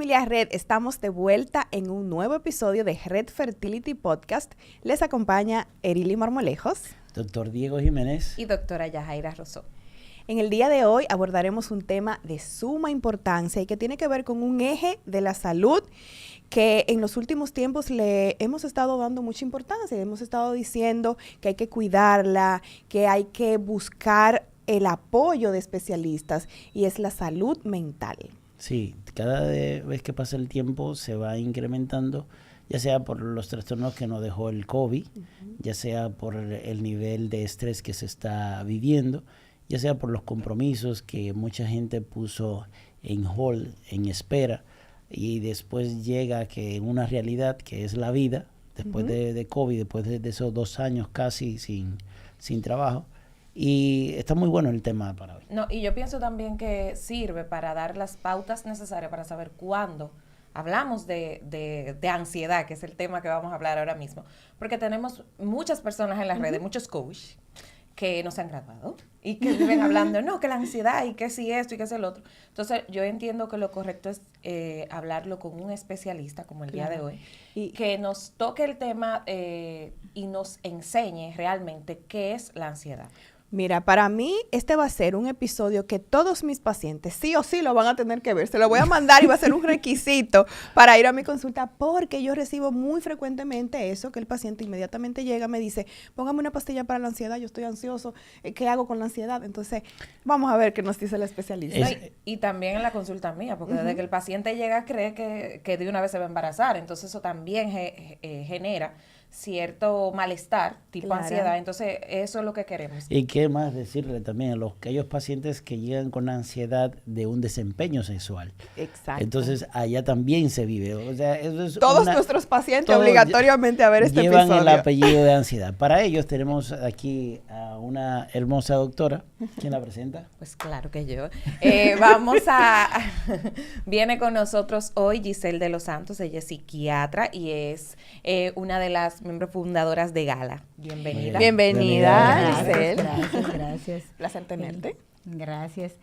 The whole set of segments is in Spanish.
familia Red, estamos de vuelta en un nuevo episodio de Red Fertility Podcast. Les acompaña Erili Marmolejos, Doctor Diego Jiménez y doctora Yajaira Rosó. En el día de hoy abordaremos un tema de suma importancia y que tiene que ver con un eje de la salud que en los últimos tiempos le hemos estado dando mucha importancia. Hemos estado diciendo que hay que cuidarla, que hay que buscar el apoyo de especialistas, y es la salud mental. Sí, cada vez que pasa el tiempo se va incrementando, ya sea por los trastornos que nos dejó el COVID, ya sea por el nivel de estrés que se está viviendo, ya sea por los compromisos que mucha gente puso en hold, en espera, y después llega que una realidad que es la vida, después de COVID, después de esos 2 años casi sin trabajo. Y está muy bueno el tema para hoy. No, y yo pienso también que sirve para dar las pautas necesarias para saber cuándo hablamos de ansiedad, que es el tema que vamos a hablar ahora mismo. Porque tenemos muchas personas en las redes, muchos coaches, que no se han graduado y que viven hablando, no, que la ansiedad y que si esto y que si el otro. Entonces, yo entiendo que lo correcto es hablarlo con un especialista, como el día de hoy, y que nos toque el tema y nos enseñe realmente qué es la ansiedad. Mira, para mí este va a ser un episodio que todos mis pacientes sí o sí lo van a tener que ver. Se lo voy a mandar y va a ser un requisito para ir a mi consulta, porque yo recibo muy frecuentemente eso, que el paciente inmediatamente llega, me dice, póngame una pastilla para la ansiedad, yo estoy ansioso, ¿qué hago con la ansiedad? Entonces, vamos a ver qué nos dice el especialista. No, y también en la consulta mía, porque desde que el paciente llega cree que de una vez se va a embarazar, entonces eso también genera cierto malestar, tipo ansiedad. Entonces, eso es lo que queremos. Y qué más decirle también a aquellos pacientes que llegan con ansiedad de un desempeño sexual. Exacto. Entonces, allá también se vive. O sea, eso es todos nuestros pacientes obligatoriamente a ver este episodio. Llevan el apellido de ansiedad. Para ellos tenemos aquí a una hermosa doctora. ¿Quién la presenta? Pues claro que yo. Viene con nosotros hoy Giselle de los Santos. Ella es psiquiatra y es una de las miembros fundadoras de Gala. Bienvenida. Bienvenida, Giselle. Gracias. Placer tenerte. Gracias.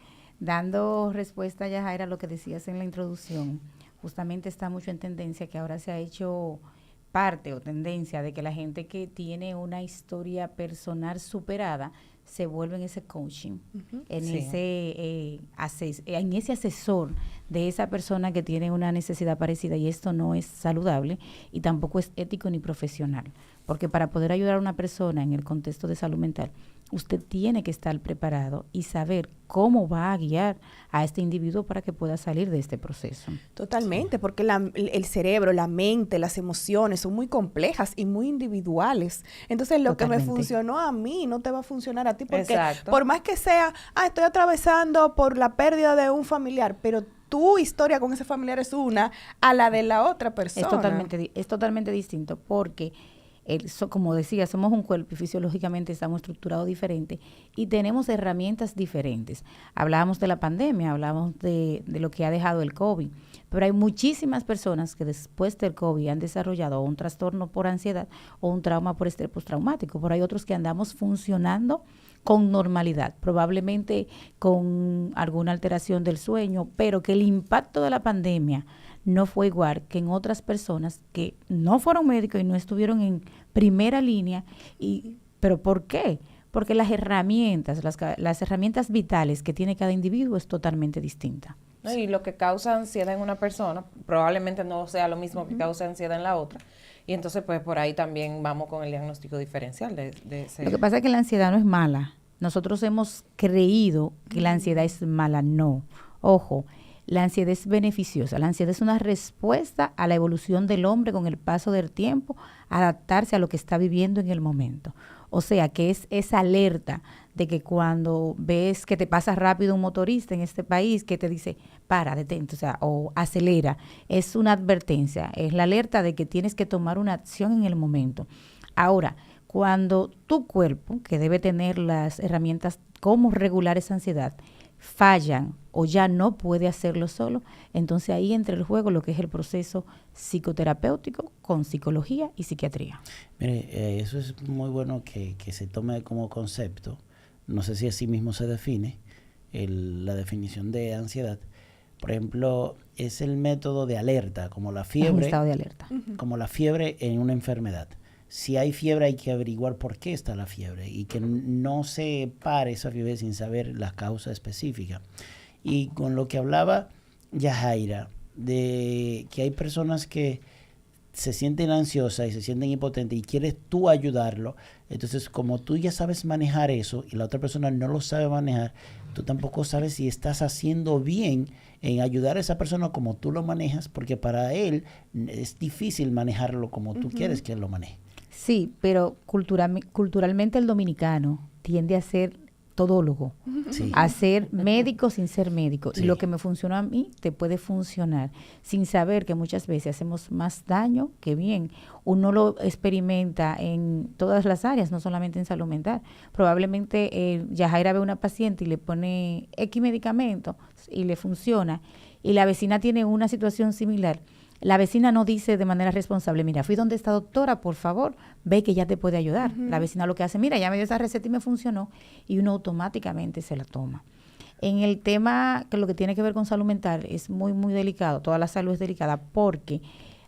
Dando respuesta, Yajaira, a lo que decías en la introducción, justamente está mucho en tendencia que ahora se ha hecho parte o tendencia de que la gente que tiene una historia personal superada se vuelve en ese coaching, en ese asesor de esa persona que tiene una necesidad parecida, y esto no es saludable y tampoco es ético ni profesional, porque para poder ayudar a una persona en el contexto de salud mental, usted tiene que estar preparado y saber cómo va a guiar a este individuo para que pueda salir de este proceso. Totalmente, porque el cerebro, la mente, las emociones son muy complejas y muy individuales. Entonces, lo que me funcionó a mí no te va a funcionar a ti, porque por más que sea, estoy atravesando por la pérdida de un familiar, pero tu historia con ese familiar es una a la de la otra persona. Es totalmente distinto, porque como decía, somos un cuerpo y fisiológicamente estamos estructurados diferente y tenemos herramientas diferentes. Hablábamos de la pandemia, hablábamos de lo que ha dejado el COVID, pero hay muchísimas personas que después del COVID han desarrollado un trastorno por ansiedad o un trauma por estrés postraumático, pero hay otros que andamos funcionando con normalidad, probablemente con alguna alteración del sueño, pero que el impacto de la pandemia no fue igual que en otras personas que no fueron médicos y no estuvieron en primera línea. ¿Pero por qué? Porque las herramientas vitales que tiene cada individuo es totalmente distinta. ¿No? Y lo que causa ansiedad en una persona probablemente no sea lo mismo que causa ansiedad en la otra. Y entonces, pues, por ahí también vamos con el diagnóstico diferencial de ese. Lo que pasa es que la ansiedad no es mala. Nosotros hemos creído que la ansiedad es mala. No. Ojo. La ansiedad es beneficiosa. La ansiedad es una respuesta a la evolución del hombre con el paso del tiempo, adaptarse a lo que está viviendo en el momento. O sea, que es esa alerta de que cuando ves que te pasa rápido un motorista en este país que te dice, para, detente, o acelera, es una advertencia, es la alerta de que tienes que tomar una acción en el momento. Ahora, cuando tu cuerpo, que debe tener las herramientas cómo regular esa ansiedad, fallan o ya no puede hacerlo solo, entonces ahí entra el juego lo que es el proceso psicoterapéutico con psicología y psiquiatría. Mire, eso es muy bueno que se tome como concepto. No sé si así mismo se define la definición de ansiedad, Por ejemplo, es el método de alerta, como la Es un fiebre, estado de alerta. como la fiebre en una enfermedad. Si hay fiebre hay que averiguar por qué está la fiebre y que no se pare esa fiebre sin saber la causa específica. Y con lo que hablaba Yajaira, de que hay personas que se sienten ansiosas y se sienten impotentes y quieres tú ayudarlo, entonces como tú ya sabes manejar eso y la otra persona no lo sabe manejar, tú tampoco sabes si estás haciendo bien en ayudar a esa persona como tú lo manejas, porque para él es difícil manejarlo como tú quieres que él lo maneje. Sí, pero culturalmente el dominicano tiende a ser todólogo, Sí. a ser médico sin ser médico. Sí. Y lo que me funcionó a mí te puede funcionar, sin saber que muchas veces hacemos más daño que bien. Uno lo experimenta en todas las áreas, no solamente en salud mental. Probablemente Yajaira ve a una paciente y le pone X medicamento y le funciona, y la vecina tiene una situación similar. La vecina no dice de manera responsable, mira, fui donde esta doctora, por favor, ve que ya te puede ayudar. La vecina lo que hace, mira, ya me dio esa receta y me funcionó, y uno automáticamente se la toma. En el tema que lo que tiene que ver con salud mental es muy, muy delicado, toda la salud es delicada porque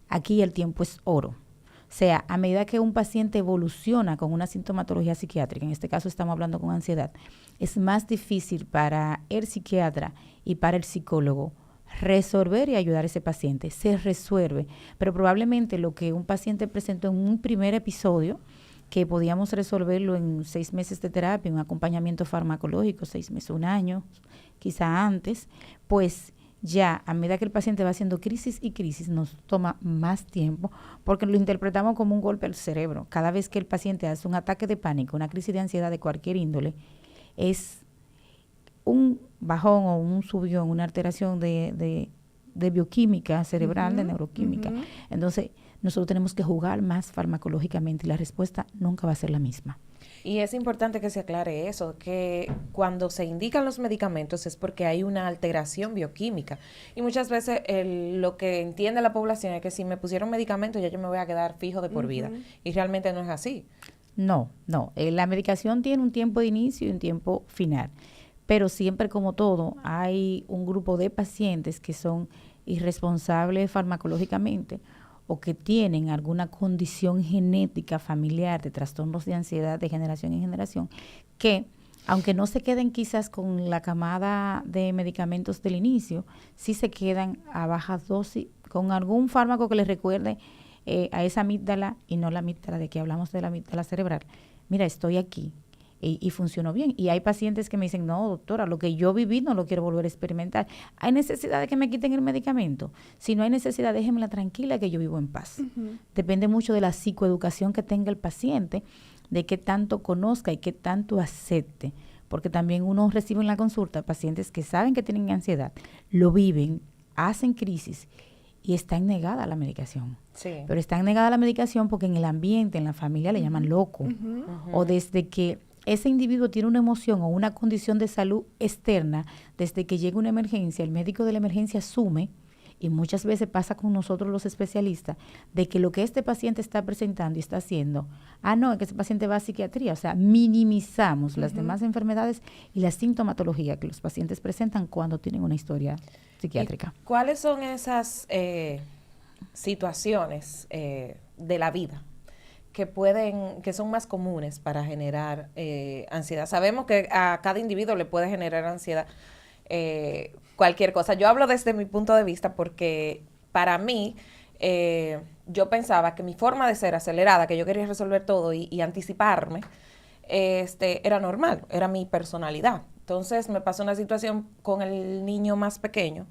aquí el tiempo es oro. O sea, a medida que un paciente evoluciona con una sintomatología psiquiátrica, en este caso estamos hablando con ansiedad, es más difícil para el psiquiatra y para el psicólogo resolver y ayudar a ese paciente. Se resuelve, pero probablemente lo que un paciente presentó en un primer episodio, que podíamos resolverlo en 6 meses de terapia, un acompañamiento farmacológico, 6 meses, 1 año, quizá antes, pues ya a medida que el paciente va haciendo crisis y crisis, nos toma más tiempo, porque lo interpretamos como un golpe al cerebro. Cada vez que el paciente hace un ataque de pánico, una crisis de ansiedad de cualquier índole, es un bajón o un subión, una alteración de bioquímica cerebral, de neuroquímica. Entonces, nosotros tenemos que jugar más farmacológicamente y la respuesta nunca va a ser la misma. Y es importante que se aclare eso, que cuando se indican los medicamentos es porque hay una alteración bioquímica. Y muchas veces lo que entiende la población es que si me pusieron medicamento ya yo me voy a quedar fijo de por vida. Y realmente no es así. No. La medicación tiene un tiempo de inicio y un tiempo final. Pero siempre, como todo, hay un grupo de pacientes que son irresponsables farmacológicamente o que tienen alguna condición genética familiar de trastornos de ansiedad de generación en generación, que aunque no se queden quizás con la camada de medicamentos del inicio, sí se quedan a baja dosis con algún fármaco que les recuerde a esa amígdala, y no la amígdala de que hablamos, de la amígdala cerebral. Mira, estoy aquí. Y funcionó bien. Y hay pacientes que me dicen, no, doctora, lo que yo viví no lo quiero volver a experimentar. ¿Hay necesidad de que me quiten el medicamento? Si no hay necesidad, déjenmela tranquila, que yo vivo en paz. Depende mucho de la psicoeducación que tenga el paciente, de qué tanto conozca y qué tanto acepte. Porque también uno recibe en la consulta pacientes que saben que tienen ansiedad, lo viven, hacen crisis y están negada la medicación. Sí. Pero están negada la medicación porque en el ambiente, en la familia, le llaman loco. O desde que ese individuo tiene una emoción o una condición de salud externa, desde que llega una emergencia, el médico de la emergencia asume, y muchas veces pasa con nosotros los especialistas, de que lo que este paciente está presentando y está haciendo, no, es que ese paciente va a psiquiatría. O sea, minimizamos las demás enfermedades y la sintomatología que los pacientes presentan cuando tienen una historia psiquiátrica. ¿Y cuáles son esas situaciones de la vida que son más comunes para generar ansiedad? Sabemos que a cada individuo le puede generar ansiedad cualquier cosa. Yo hablo desde mi punto de vista porque para mí yo pensaba que mi forma de ser acelerada, que yo quería resolver todo y anticiparme, era normal, era mi personalidad. Entonces me pasó una situación con el niño más pequeño,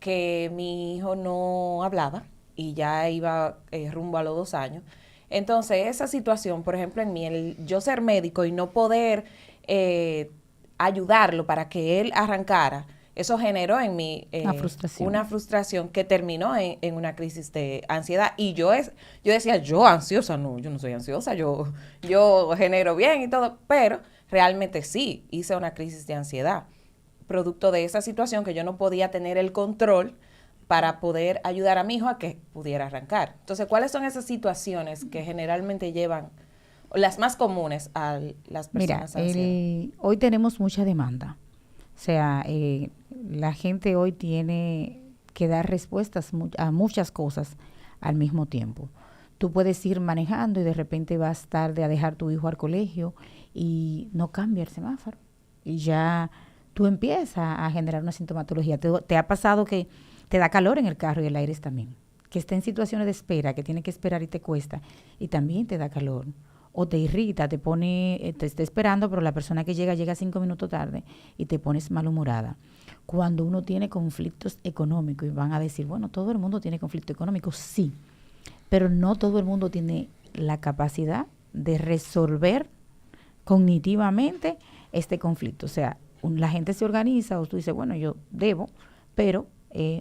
que mi hijo no hablaba y ya iba rumbo a los 2 años. Entonces, esa situación, por ejemplo, en mí, el yo ser médico y no poder ayudarlo para que él arrancara, eso generó en mí una frustración que terminó en una crisis de ansiedad. Y yo decía, yo ansiosa, no, yo no soy ansiosa, yo genero bien y todo, pero realmente sí hice una crisis de ansiedad, producto de esa situación que yo no podía tener el control para poder ayudar a mi hijo a que pudiera arrancar. Entonces, ¿cuáles son esas situaciones que generalmente llevan, las más comunes a las personas ansiosas? Hoy tenemos mucha demanda. O sea, La gente hoy tiene que dar respuestas a muchas cosas al mismo tiempo. Tú puedes ir manejando y de repente vas tarde a dejar tu hijo al colegio y no cambia el semáforo. Y ya tú empiezas a generar una sintomatología. ¿Te ha pasado que te da calor en el carro y el aire también? Que está en situaciones de espera, que tiene que esperar y te cuesta, y también te da calor. O te irrita, te pone, te está esperando, pero la persona que llega 5 minutos tarde y te pones malhumorada. Cuando uno tiene conflictos económicos, y van a decir, bueno, todo el mundo tiene conflictos económicos, sí, pero no todo el mundo tiene la capacidad de resolver cognitivamente este conflicto. O sea, la gente se organiza, o tú dices, bueno, yo debo, pero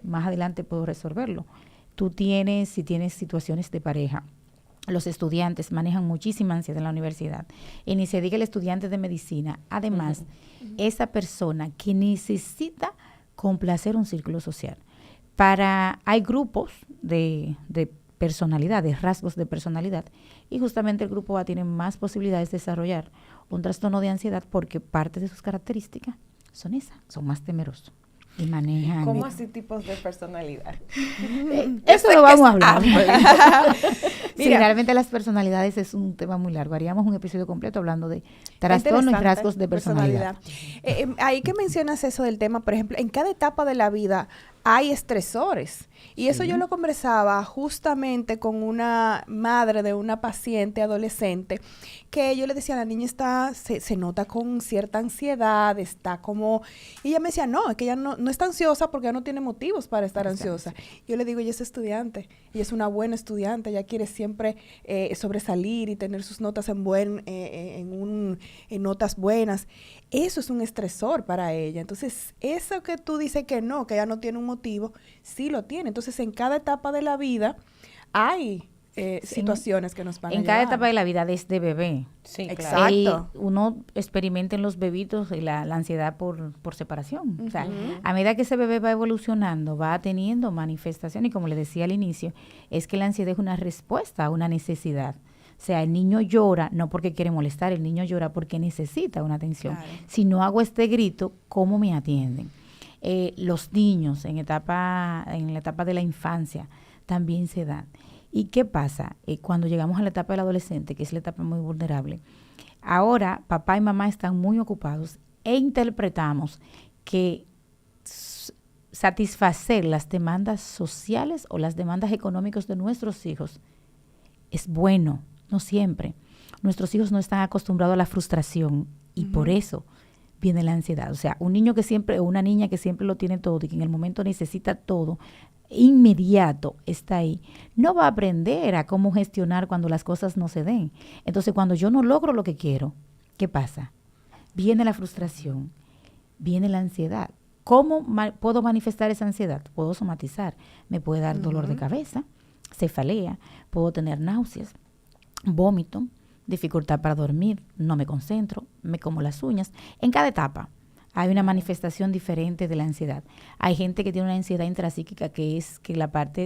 más adelante puedo resolverlo. Si tienes situaciones de pareja, los estudiantes manejan muchísima ansiedad en la universidad. Y ni se diga el estudiante de medicina. Además, esa persona que necesita complacer un círculo social. Hay grupos de personalidad, de rasgos de personalidad, y justamente el grupo A tiene más posibilidades de desarrollar un trastorno de ansiedad porque parte de sus características son más temerosos. Y manejan. ¿Cómo así tipos de personalidad? Eso lo vamos a hablar. Sí, Mira, realmente las personalidades es un tema muy largo. Haríamos un episodio completo hablando de trastornos y rasgos de personalidad. Ahí que mencionas eso del tema, por ejemplo, en cada etapa de la vida hay estresores. Y eso yo lo conversaba justamente con una madre de una paciente adolescente, que yo le decía, la niña se nota con cierta ansiedad, está como... Y ella me decía, no, es que ella no está ansiosa porque ella no tiene motivos para estar ansiosa. Yo le digo, ella es estudiante, ella es una buena estudiante, ella quiere siempre sobresalir y tener sus notas en notas buenas. Eso es un estresor para ella. Entonces, eso que tú dices que ella no tiene un motivo, sí lo tiene. Entonces, en cada etapa de la vida hay situaciones que nos van a En cada etapa de la vida, desde bebé. Sí, exacto. Uno experimenta en los bebitos la ansiedad por separación. O sea, a medida que ese bebé va evolucionando, va teniendo manifestaciones, y como le decía al inicio, es que la ansiedad es una respuesta a una necesidad. O sea, el niño llora no porque quiere molestar, el niño llora porque necesita una atención. Claro. Si no hago este grito, ¿cómo me atienden? Los niños en la etapa de la infancia también se dan. ¿Y qué pasa? Cuando llegamos a la etapa del adolescente, que es la etapa muy vulnerable, ahora papá y mamá están muy ocupados e interpretamos que satisfacer las demandas sociales o las demandas económicas de nuestros hijos es bueno. No siempre. Nuestros hijos no están acostumbrados a la frustración y por eso viene la ansiedad. O sea, un niño o una niña que siempre lo tiene todo y que en el momento necesita todo, inmediato está ahí, no va a aprender a cómo gestionar cuando las cosas no se den. Entonces, cuando yo no logro lo que quiero, ¿qué pasa? Viene la frustración, viene la ansiedad. ¿Cómo puedo manifestar esa ansiedad? Puedo somatizar. Me puede dar dolor de cabeza, cefalea, puedo tener náuseas, vómito, dificultad para dormir, no me concentro, me como las uñas. En cada etapa hay una manifestación diferente de la ansiedad. Hay gente que tiene una ansiedad intrapsíquica, que es que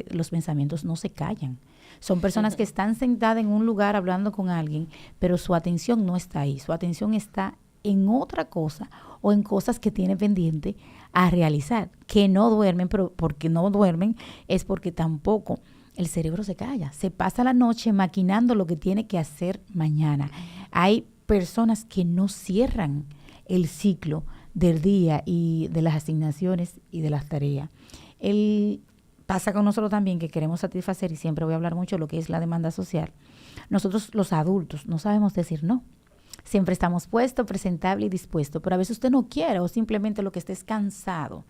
los pensamientos no se callan. Son personas que están sentadas en un lugar hablando con alguien, pero su atención no está ahí. Su atención está en otra cosa o en cosas que tiene pendiente a realizar, que no duermen, pero porque no duermen es porque tampoco el cerebro se calla, se pasa la noche maquinando lo que tiene que hacer mañana. Hay personas que no cierran el ciclo del día y de las asignaciones y de las tareas. Pasa con nosotros también que queremos satisfacer, y siempre voy a hablar mucho de lo que es la demanda social. Nosotros los adultos no sabemos decir no. Siempre estamos puestos, presentables y dispuestos, pero a veces usted no quiere o simplemente lo que esté es cansado.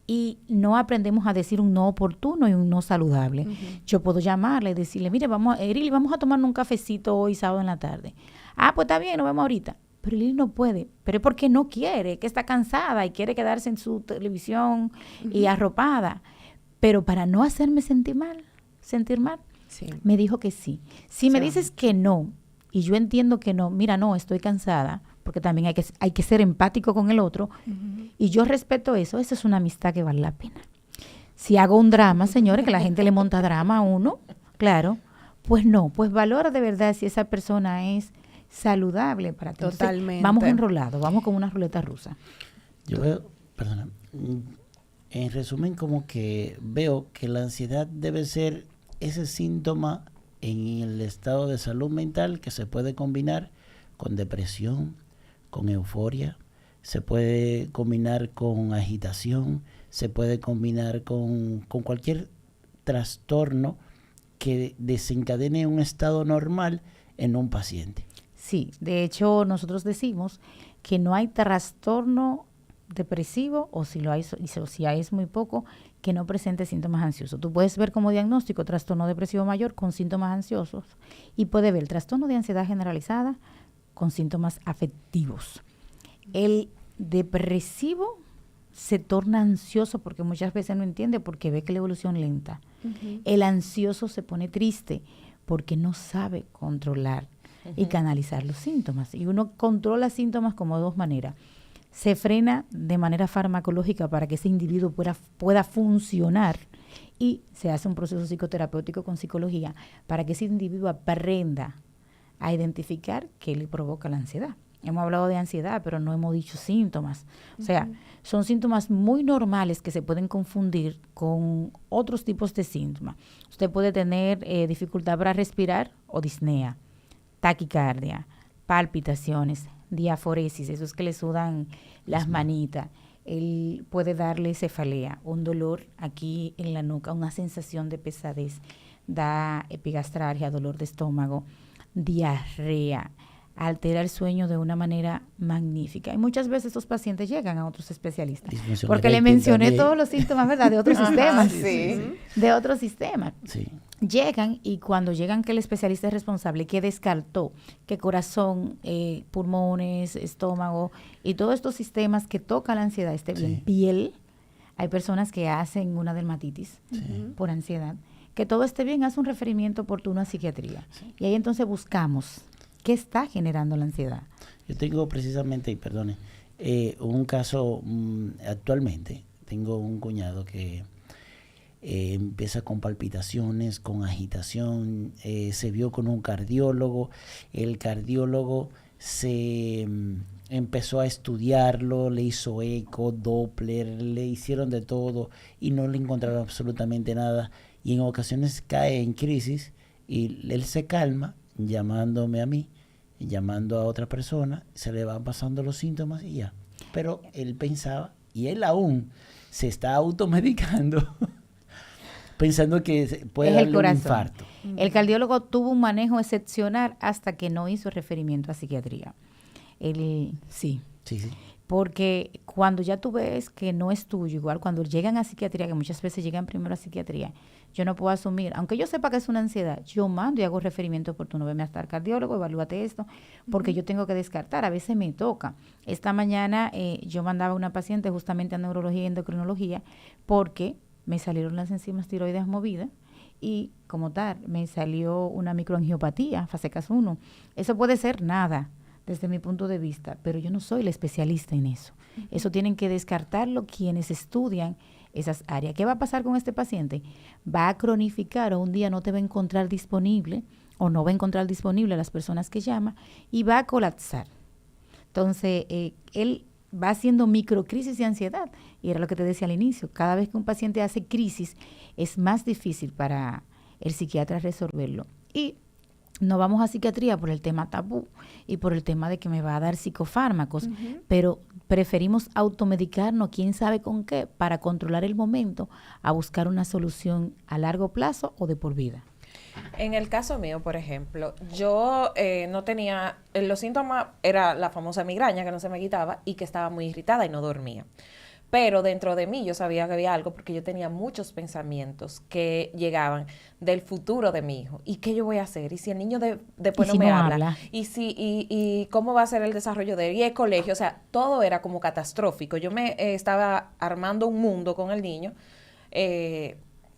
Y no aprendemos a decir un no oportuno y un no saludable. Yo puedo llamarle y decirle, mire, vamos a tomar un cafecito hoy sábado en la tarde. Ah, pues está bien, nos vemos ahorita. Pero Lili no puede, pero es porque no quiere, que está cansada y quiere quedarse en su televisión y arropada. Pero para no hacerme sentir mal, sí, me dijo que sí. Si me dices que no, y yo entiendo que no, mira, no, estoy cansada, porque también hay que ser empático con el otro, y yo respeto eso, esa es una amistad que vale la pena. Si hago un drama, señores, que la gente le monta drama a uno, claro, pues no, pues valora de verdad si esa persona es saludable para ti. Totalmente. Entonces, vamos enrolados, vamos con una ruleta rusa. Yo veo, perdona, En resumen, como que veo que la ansiedad debe ser ese síntoma en el estado de salud mental que se puede combinar con depresión, con euforia, se puede combinar con agitación, se puede combinar con cualquier trastorno que desencadene un estado normal en un paciente. Sí, de hecho nosotros decimos que no hay trastorno depresivo, o si lo hay, si hay es muy poco, que no presente síntomas ansiosos. Tú puedes ver como diagnóstico trastorno depresivo mayor con síntomas ansiosos y puede ver trastorno de ansiedad generalizada con síntomas afectivos. El depresivo se torna ansioso porque muchas veces no entiende, porque ve que la evolución lenta. El ansioso se pone triste porque no sabe controlar y canalizar los síntomas. Y uno controla síntomas como de dos maneras. Se frena de manera farmacológica para que ese individuo pueda funcionar, y se hace un proceso psicoterapéutico con psicología para que ese individuo aprenda a identificar qué le provoca la ansiedad. Hemos hablado de ansiedad, pero no hemos dicho síntomas. O sea, son síntomas muy normales que se pueden confundir con otros tipos de síntomas. Usted puede tener dificultad para respirar o disnea, taquicardia, palpitaciones, diaforesis, eso es que le sudan las manitas. Él puede darle cefalea, un dolor aquí en la nuca, una sensación de pesadez, da epigastralgia, dolor de estómago, diarrea, altera el sueño de una manera magnífica. Y muchas veces estos pacientes llegan a otros especialistas. Porque le mencioné también todos los síntomas, ¿verdad? De otros sistemas. Sí. De otros sistemas. Sí. Llegan, y cuando llegan que el especialista es responsable, que descartó que corazón, pulmones, estómago y todos estos sistemas que tocan la ansiedad esté bien, piel, hay personas que hacen una dermatitis por ansiedad, que todo esté bien, hace un referimiento oportuno a psiquiatría. Y ahí entonces buscamos qué está generando la ansiedad. Yo tengo precisamente, perdone, un caso actualmente. Tengo un cuñado que empieza con palpitaciones, con agitación, se vio con un cardiólogo. El cardiólogo se empezó a estudiarlo, le hizo eco, Doppler, le hicieron de todo y no le encontraron absolutamente nada. Y en ocasiones cae en crisis y él se calma llamándome a mí, llamando a otra persona, se le van pasando los síntomas y ya. Pero él pensaba, y él aún se está automedicando, pensando que puede darle un infarto. El cardiólogo tuvo un manejo excepcional hasta que no hizo referimiento a psiquiatría. Sí. Porque cuando ya tú ves que no es tuyo, igual cuando llegan a psiquiatría, que muchas veces llegan primero a psiquiatría, yo no puedo asumir, aunque yo sepa que es una ansiedad, yo mando y hago referimiento oportuno, veme hasta el cardiólogo, evalúate esto, porque yo tengo que descartar, a veces me toca. Esta mañana yo mandaba a una paciente justamente a neurología y endocrinología porque me salieron las enzimas tiroides movidas y como tal me salió una microangiopatía, fase CAS 1. Eso puede ser nada desde mi punto de vista, pero yo no soy la especialista en eso. Eso tienen que descartarlo quienes estudian esas áreas. ¿Qué va a pasar con este paciente? Va a cronificar, o un día no te va a encontrar disponible, o no va a encontrar disponible a las personas que llama, y va a colapsar. Entonces, él va haciendo microcrisis de ansiedad, y era lo que te decía al inicio, cada vez que un paciente hace crisis, es más difícil para el psiquiatra resolverlo. Y no vamos a psiquiatría por el tema tabú y por el tema de que me va a dar psicofármacos, pero preferimos automedicarnos, quién sabe con qué, para controlar el momento, a buscar una solución a largo plazo o de por vida. En el caso mío, por ejemplo, yo no tenía, los síntomas era la famosa migraña que no se me quitaba y que estaba muy irritada y no dormía. Pero dentro de mí yo sabía que había algo porque yo tenía muchos pensamientos que llegaban del futuro de mi hijo. ¿Y qué yo voy a hacer? ¿Y si el niño después no me habla? ¿Y cómo va a ser el desarrollo de él? ¿Y el colegio? O sea, todo era como catastrófico. Yo me estaba armando un mundo con el niño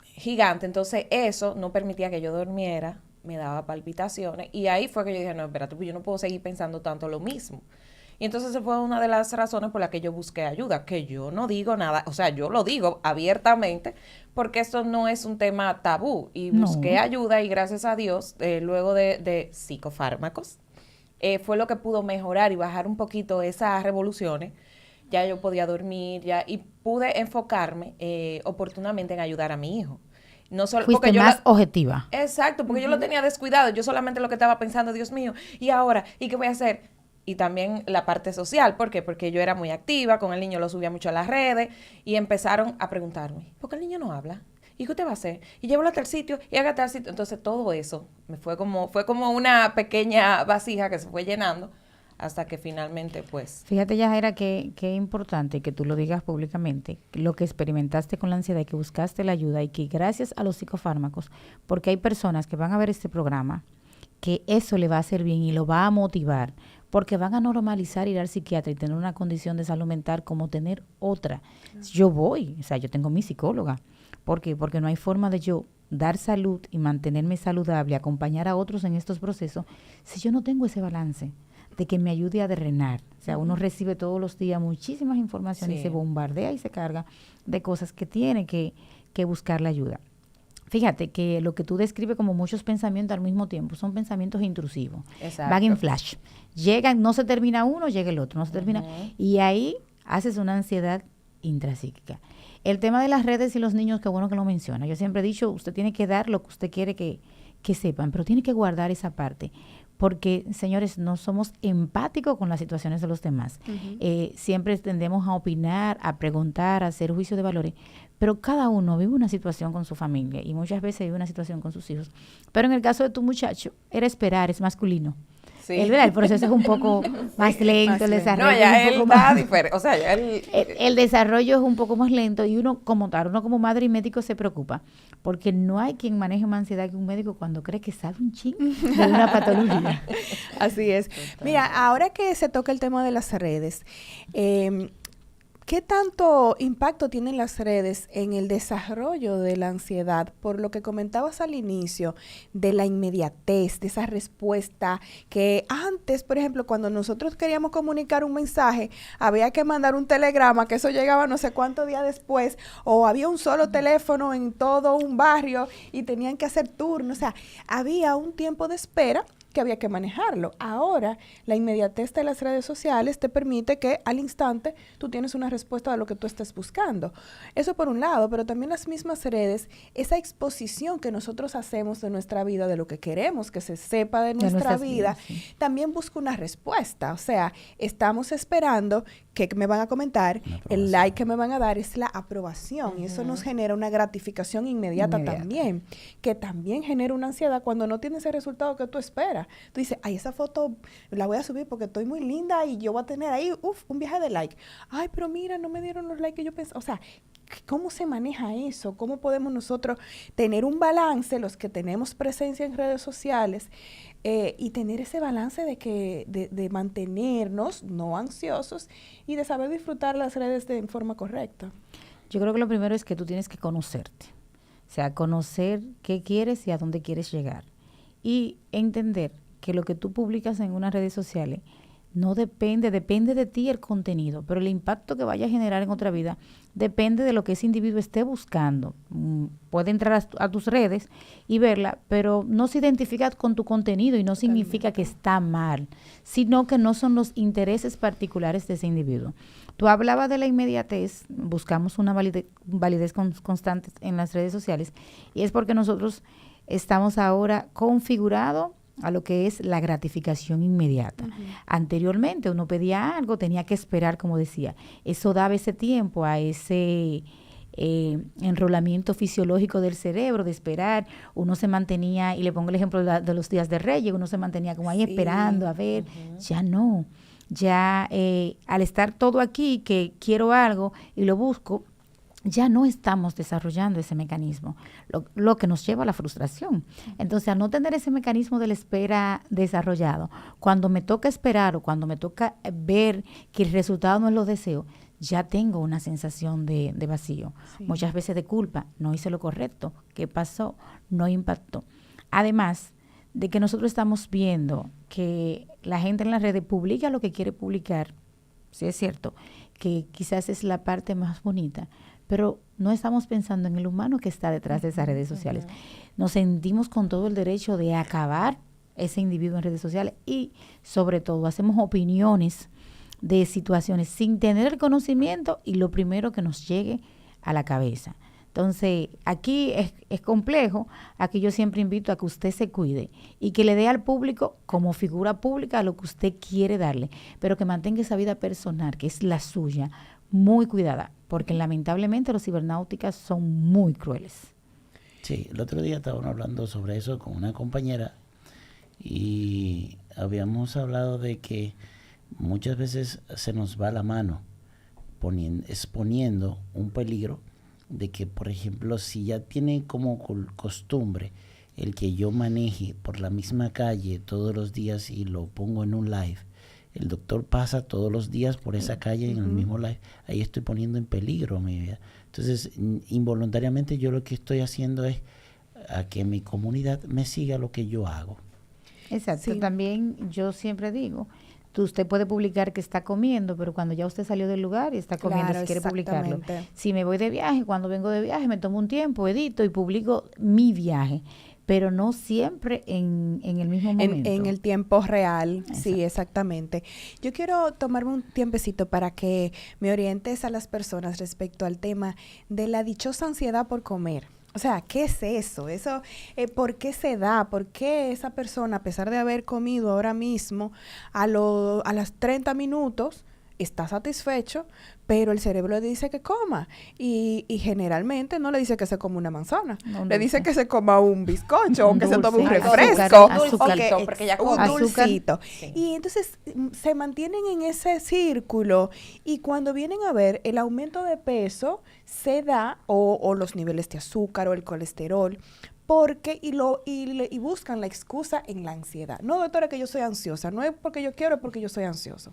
gigante. Entonces eso no permitía que yo durmiera, me daba palpitaciones. Y ahí fue que yo dije, no, espérate, pues yo no puedo seguir pensando tanto lo mismo. Y entonces esa fue una de las razones por las que yo busqué ayuda, que yo no digo nada, o sea, yo lo digo abiertamente, porque esto no es un tema tabú. Y busqué ayuda y gracias a Dios, luego de psicofármacos, fue lo que pudo mejorar y bajar un poquito esas revoluciones ya yo podía dormir, y pude enfocarme oportunamente en ayudar a mi hijo. No solo Fuiste porque más objetiva. Exacto, porque yo lo tenía descuidado. Yo solamente lo que estaba pensando, Dios mío, ¿y ahora? ¿Y qué voy a hacer? Y también la parte social. ¿Por qué? Porque yo era muy activa, con el niño lo subía mucho a las redes y empezaron a preguntarme, ¿por qué el niño no habla? ¿Y qué usted va a hacer? Y llévalo a tal sitio, y haga tal sitio. Entonces todo eso fue como una pequeña vasija que se fue llenando hasta que finalmente, pues... Fíjate, Yajaira, que importante que tú lo digas públicamente, lo que experimentaste con la ansiedad y que buscaste la ayuda y que gracias a los psicofármacos, porque hay personas que van a ver este programa, que eso le va a hacer bien y lo va a motivar, porque van a normalizar ir al psiquiatra y tener una condición de salud mental como tener otra. Yo voy, o sea, yo tengo mi psicóloga. ¿Por qué? Porque no hay forma de yo dar salud y mantenerme saludable, acompañar a otros en estos procesos, si yo no tengo ese balance de que me ayude a drenar. O sea, uno recibe todos los días muchísimas informaciones y se bombardea y se carga de cosas que tiene que buscar la ayuda. Fíjate que lo que tú describes como muchos pensamientos al mismo tiempo son pensamientos intrusivos. Exacto. Van en flash. Llegan, no se termina uno, llega el otro, no se termina. Y ahí haces una ansiedad intrapsíquica. El tema de las redes y los niños, qué bueno que lo menciona. Yo siempre he dicho, usted tiene que dar lo que usted quiere que sepan, pero tiene que guardar esa parte. Porque, señores, no somos empáticos con las situaciones de los demás. Siempre tendemos a opinar, a preguntar, a hacer juicio de valores, pero cada uno vive una situación con su familia y muchas veces vive una situación con sus hijos. Pero en el caso de tu muchacho, era esperar, es masculino. Sí. El proceso es un poco más lento, el desarrollo No, ya es un él poco está más... diferente. O sea, ya él... El desarrollo es un poco más lento y uno como madre y médico se preocupa porque no hay quien maneje más ansiedad que un médico cuando cree que sabe un chin de una patología. Así es. Mira, ahora que se toca el tema de las redes, ¿qué tanto impacto tienen las redes en el desarrollo de la ansiedad? Por lo que comentabas al inicio, de la inmediatez, de esa respuesta que antes, por ejemplo, cuando nosotros queríamos comunicar un mensaje, había que mandar un telegrama, que eso llegaba no sé cuántos días después, o había un solo teléfono en todo un barrio y tenían que hacer turno. O sea, había un tiempo de espera que había que manejarlo. Ahora, la inmediatez de las redes sociales te permite que al instante tú tienes una respuesta a lo que tú estés buscando. Eso por un lado, pero también las mismas redes, esa exposición que nosotros hacemos de nuestra vida, de lo que queremos que se sepa de nuestra vida, sí. también busca una respuesta. O sea, estamos esperando que me van a comentar, el like que me van a dar es la aprobación y eso nos genera una gratificación inmediata también, que también genera una ansiedad cuando no tienes el resultado que tú esperas. Tú dices, ay, esa foto la voy a subir porque estoy muy linda y yo voy a tener ahí, un viaje de like. Ay, pero mira, no me dieron los likes que yo pensaba. O sea, ¿cómo se maneja eso? ¿Cómo podemos nosotros tener un balance, los que tenemos presencia en redes sociales, y tener ese balance de mantenernos no ansiosos y de saber disfrutar las redes en forma correcta? Yo creo que lo primero es que tú tienes que conocerte. O sea, conocer qué quieres y a dónde quieres llegar. Y entender que lo que tú publicas en unas redes sociales no depende de ti el contenido, pero el impacto que vaya a generar en otra vida depende de lo que ese individuo esté buscando. Puede entrar a tus redes y verla, pero no se identifica con tu contenido y no significa que está mal, sino que no son los intereses particulares de ese individuo. Tú hablabas de la inmediatez, buscamos una validez constante en las redes sociales y es porque nosotros estamos ahora configurados a lo que es la gratificación inmediata. Anteriormente uno pedía algo, tenía que esperar, como decía. Eso daba ese tiempo a ese enrolamiento fisiológico del cerebro, de esperar. Uno se mantenía, y le pongo el ejemplo de los días de Reyes, uno se mantenía como ahí esperando, a ver. Ya no. Ya al estar todo aquí, que quiero algo y lo busco, ya no estamos desarrollando ese mecanismo, lo que nos lleva a la frustración. Entonces, al no tener ese mecanismo de la espera desarrollado, cuando me toca esperar o cuando me toca ver que el resultado no es lo deseo, ya tengo una sensación de vacío, muchas veces de culpa, no hice lo correcto, ¿qué pasó? No impactó. Además de que nosotros estamos viendo que la gente en las redes publica lo que quiere publicar, sí es cierto, que quizás es la parte más bonita, pero no estamos pensando en el humano que está detrás de esas redes sociales. Nos sentimos con todo el derecho de acabar ese individuo en redes sociales y, sobre todo, hacemos opiniones de situaciones sin tener el conocimiento y lo primero que nos llegue a la cabeza. Entonces, aquí es complejo. Aquí yo siempre invito a que usted se cuide y que le dé al público, como figura pública, lo que usted quiere darle, pero que mantenga esa vida personal, que es la suya, muy cuidada, porque lamentablemente los cibernáuticas son muy crueles. Sí, el otro día estábamos hablando sobre eso con una compañera y habíamos hablado de que muchas veces se nos va la mano exponiendo un peligro de que, por ejemplo, si ya tiene como costumbre el que yo maneje por la misma calle todos los días y lo pongo en un live, el doctor pasa todos los días por esa calle en el mismo live, ahí estoy poniendo en peligro mi vida. Entonces, involuntariamente yo lo que estoy haciendo es a que mi comunidad me siga lo que yo hago. Exacto. Sí. También yo siempre digo, usted puede publicar que está comiendo, pero cuando ya usted salió del lugar y está comiendo, Claro, si quiere publicarlo. exactamente. Si me voy de viaje, cuando vengo de viaje, me tomo un tiempo, edito y publico mi viaje, pero no siempre en el mismo momento. En el tiempo real, Exacto. sí, exactamente. Yo quiero tomarme un tiempecito para que me orientes a las personas respecto al tema de la dichosa ansiedad por comer. O sea, ¿qué es eso? Eso, ¿por qué se da? ¿Por qué esa persona, a pesar de haber comido ahora mismo, a las 30 minutos, está satisfecho, pero el cerebro le dice que coma? Y generalmente no le dice que se coma una manzana, No, un le dice dulce. que se coma un bizcocho o Un que se tome un dulce, refresco. azúcar, o que porque ya un come. Azúcar. dulcito. Sí. Y entonces se mantienen en ese círculo y cuando vienen a ver el aumento de peso se da o los niveles de azúcar o el colesterol porque y buscan la excusa en la ansiedad. No, doctora, que yo soy ansiosa, no es porque yo quiero, es porque yo soy ansioso.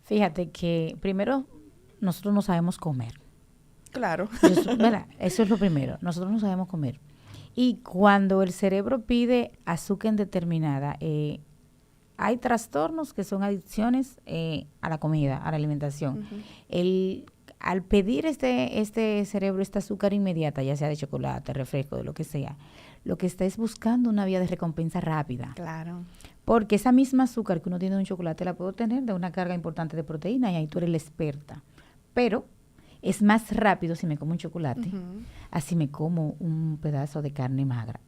Fíjate que primero nosotros no sabemos comer. Claro. ¿Verdad? Eso es lo primero. Nosotros no sabemos comer. Y cuando el cerebro pide azúcar indeterminada, hay trastornos que son adicciones a la comida, a la alimentación. Al pedir este cerebro esta azúcar inmediata, ya sea de chocolate, refresco, de lo que sea, lo que está es buscando una vía de recompensa rápida. Claro. Porque esa misma azúcar que uno tiene de un chocolate la puedo tener de una carga importante de proteína y ahí tú eres la experta. Pero es más rápido si me como un chocolate, así me como un pedazo de carne magra.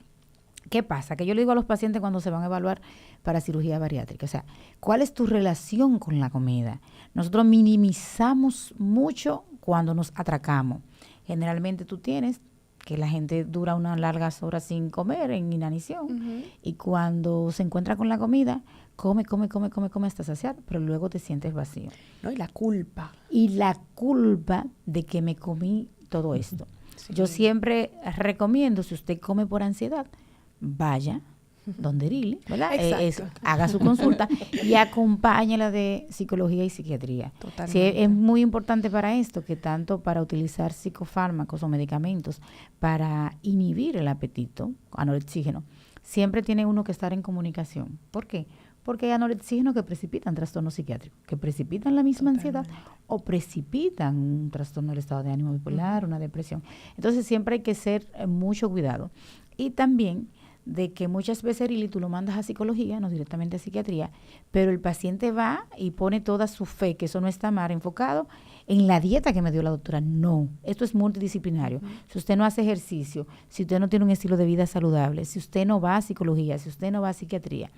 ¿Qué pasa? Que yo le digo a los pacientes cuando se van a evaluar para cirugía bariátrica, o sea, ¿cuál es tu relación con la comida? Nosotros minimizamos mucho cuando nos atracamos. Generalmente tú tienes que la gente dura unas largas horas sin comer en inanición y cuando se encuentra con la comida, come hasta saciar, pero luego te sientes vacío. ¿No? Y la culpa. Y la culpa de que me comí todo esto. Sí. Yo siempre recomiendo, si usted come por ansiedad, vaya donde Irili, ¿verdad? Exacto. Haga su consulta y acompáñela de psicología y psiquiatría. Sí, Totalmente. es muy importante para esto, que tanto para utilizar psicofármacos o medicamentos para inhibir el apetito, anorexígeno, siempre tiene uno que estar en comunicación. ¿Por qué? Porque hay anorexígenos que precipitan trastornos psiquiátricos, que precipitan la misma ansiedad o precipitan un trastorno del estado de ánimo bipolar, una depresión. Entonces siempre hay que ser mucho cuidado. Y también de que muchas veces, Irili, tú lo mandas a psicología, no directamente a psiquiatría, pero el paciente va y pone toda su fe, que eso no está mal enfocado en la dieta que me dio la doctora. No, esto es multidisciplinario. Si usted no hace ejercicio, si usted no tiene un estilo de vida saludable, si usted no va a psicología, si usted no va a psiquiatría,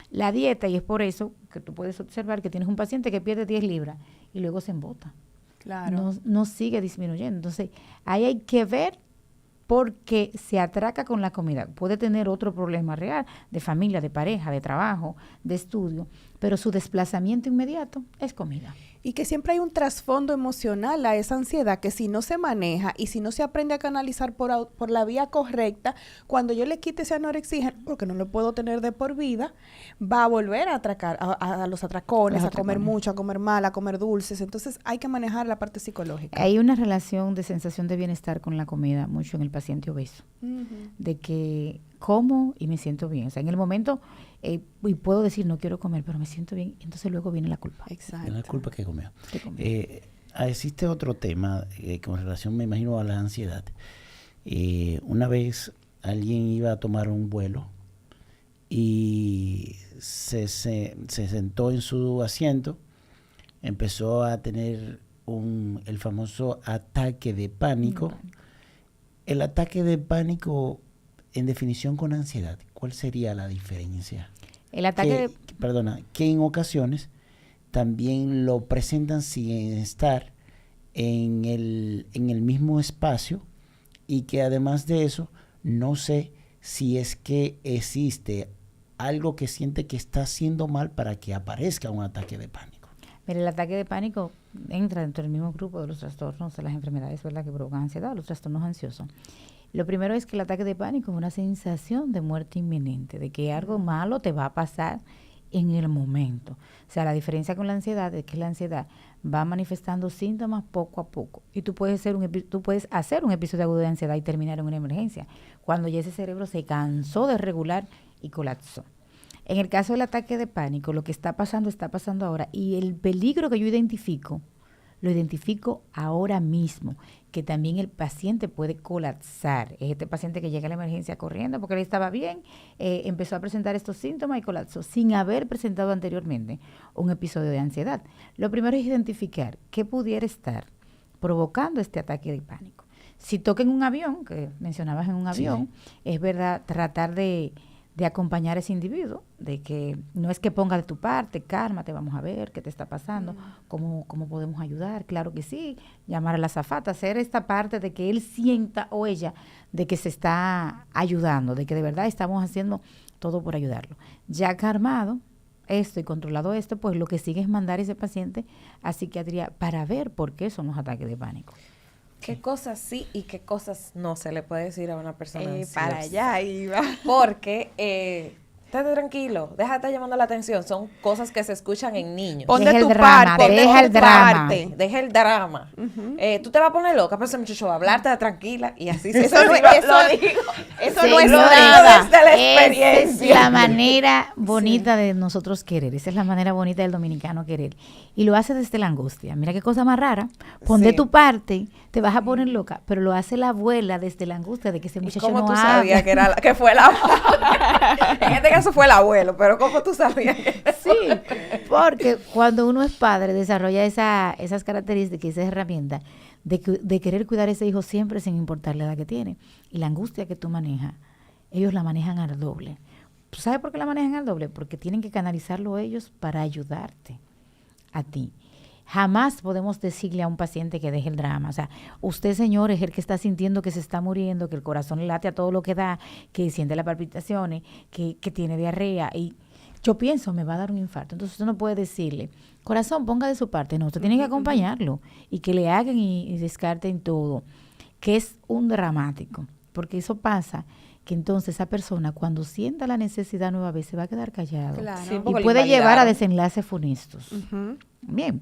la dieta, y es por eso que tú puedes observar que tienes un paciente que pierde 10 libras y luego se embota. Claro. No sigue disminuyendo. Entonces, ahí hay que ver porque se atraca con la comida. Puede tener otro problema real de familia, de pareja, de trabajo, de estudio, pero su desplazamiento inmediato es comida. Y que siempre hay un trasfondo emocional a esa ansiedad que si no se maneja y si no se aprende a canalizar por la vía correcta, cuando yo le quite ese anorexígeno, porque no lo puedo tener de por vida, va a volver a atracar a los atracones, a comer mucho, a comer mal, a comer dulces. Entonces hay que manejar la parte psicológica. Hay una relación de sensación de bienestar con la comida mucho en el paciente obeso, de que como y me siento bien. O sea, en el momento, y puedo decir no quiero comer, pero me siento bien, entonces luego viene la culpa. Exacto. La culpa que comió. ¿Qué comió? Existe otro tema con relación, me imagino, a la ansiedad. Una vez alguien iba a tomar un vuelo y se sentó en su asiento empezó a tener el famoso ataque de pánico. El ataque de pánico, en definición con ansiedad, ¿cuál sería la diferencia? El ataque que en ocasiones también lo presentan sin estar en el mismo espacio, y que además de eso, no sé si es que existe algo que siente que está haciendo mal para que aparezca un ataque de pánico. Mira, el ataque de pánico entra dentro del mismo grupo de los trastornos de las enfermedades, ¿verdad?, que provocan ansiedad, los trastornos ansiosos. Lo primero es que el ataque de pánico es una sensación de muerte inminente, de que algo malo te va a pasar en el momento. O sea, la diferencia con la ansiedad es que la ansiedad va manifestando síntomas poco a poco. Y tú puedes hacer un episodio agudo de ansiedad y terminar en una emergencia, cuando ya ese cerebro se cansó de regular y colapsó. En el caso del ataque de pánico, lo que está pasando ahora, y el peligro que yo lo identifico ahora mismo, que también el paciente puede colapsar. Es este paciente que llega a la emergencia corriendo porque él estaba bien, empezó a presentar estos síntomas y colapsó sin haber presentado anteriormente un episodio de ansiedad. Lo primero es identificar qué pudiera estar provocando este ataque de pánico. Si toca en un avión, que mencionabas en un avión, es verdad, tratar de acompañar a ese individuo, de que no es que ponga de tu parte, cálmate, vamos a ver qué te está pasando, cómo podemos ayudar, claro que sí, llamar a la azafata, hacer esta parte de que él sienta o ella de que se está ayudando, de que de verdad estamos haciendo todo por ayudarlo. Ya calmado esto y controlado esto, pues lo que sigue es mandar a ese paciente a psiquiatría para ver por qué son los ataques de pánico. ¿Qué cosas sí y qué cosas no se le puede decir a una persona ansiosa? Para allá iba. Porque, estate tranquilo, deja de estar llamando la atención. Son cosas que se escuchan en niños. Pon Deja de el tu drama, parte. deja el drama. Deja el drama. Tú te vas a poner loca, pero ese muchacho va a hablarte tranquila y así se Eso no es nada desde la experiencia. Esa es la manera bonita de nosotros querer. Esa es la manera bonita del dominicano querer. Y lo hace desde la angustia. Mira qué cosa más rara. Pon de tu parte, te vas a poner loca, pero lo hace la abuela desde la angustia de que ese muchacho no habla. ¿Cómo tú sabías que fue la en este caso fue el abuelo, pero ¿cómo tú sabías? Sí, porque cuando uno es padre desarrolla esas características, esas herramientas de querer cuidar a ese hijo siempre sin importar la edad que tiene. Y la angustia que tú manejas, ellos la manejan al doble. ¿Sabes por qué la manejan al doble? Porque tienen que canalizarlo ellos para ayudarte a ti. Jamás podemos decirle a un paciente que deje el drama. O sea, usted, señor, es el que está sintiendo que se está muriendo, que el corazón le late a todo lo que da, que siente las palpitaciones, que tiene diarrea. Y yo pienso, me va a dar un infarto. Entonces usted no puede decirle, corazón, ponga de su parte. No, usted tiene que acompañarlo y que le hagan y descarten todo, que es un dramático. Porque eso pasa que entonces esa persona, cuando sienta la necesidad nueva vez, se va a quedar callado. Claro. Sí, Y porque puede lo llevar a invalidaron. desenlaces funestos. Bien.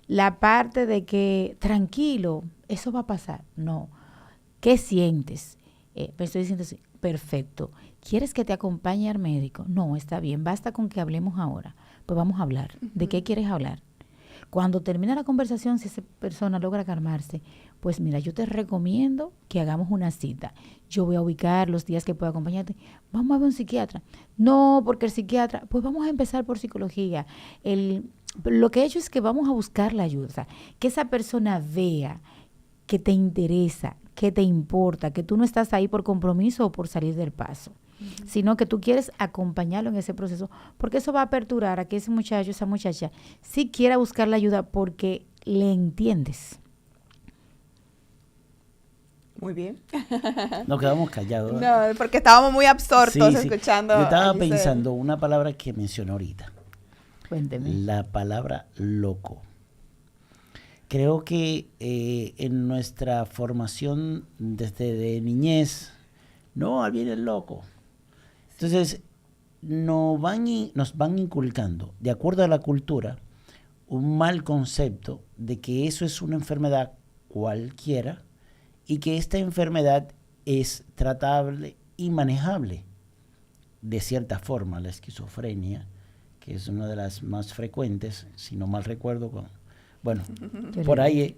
La parte de que tranquilo, eso va a pasar. No. ¿Qué sientes? Me estoy diciendo así, perfecto. ¿Quieres que te acompañe al médico? No, está bien, basta con que hablemos ahora. Pues vamos a hablar. ¿De qué quieres hablar? Cuando termina la conversación, si esa persona logra calmarse, pues mira, yo te recomiendo que hagamos una cita. Yo voy a ubicar los días que puedo acompañarte. Vamos a ver un psiquiatra. No, porque el psiquiatra, pues vamos a empezar por psicología. Lo que he hecho es que vamos a buscar la ayuda. O sea, que esa persona vea que te interesa, que te importa, que tú no estás ahí por compromiso o por salir del paso, sino que tú quieres acompañarlo en ese proceso, porque eso va a aperturar a que ese muchacho, esa muchacha, sí quiera buscar la ayuda porque le entiendes. Muy bien. Nos quedamos callados. No, porque estábamos muy absortos escuchando. Yo estaba a Giselle. pensando una palabra que mencionó ahorita. Cuénteme. La palabra loco. Creo que en nuestra formación desde de niñez, no, ahí viene el loco. Entonces, nos van inculcando, de acuerdo a la cultura, un mal concepto de que eso es una enfermedad cualquiera y que esta enfermedad es tratable y manejable. De cierta forma, la esquizofrenia, que es una de las más frecuentes, si no mal recuerdo, bueno, por ahí.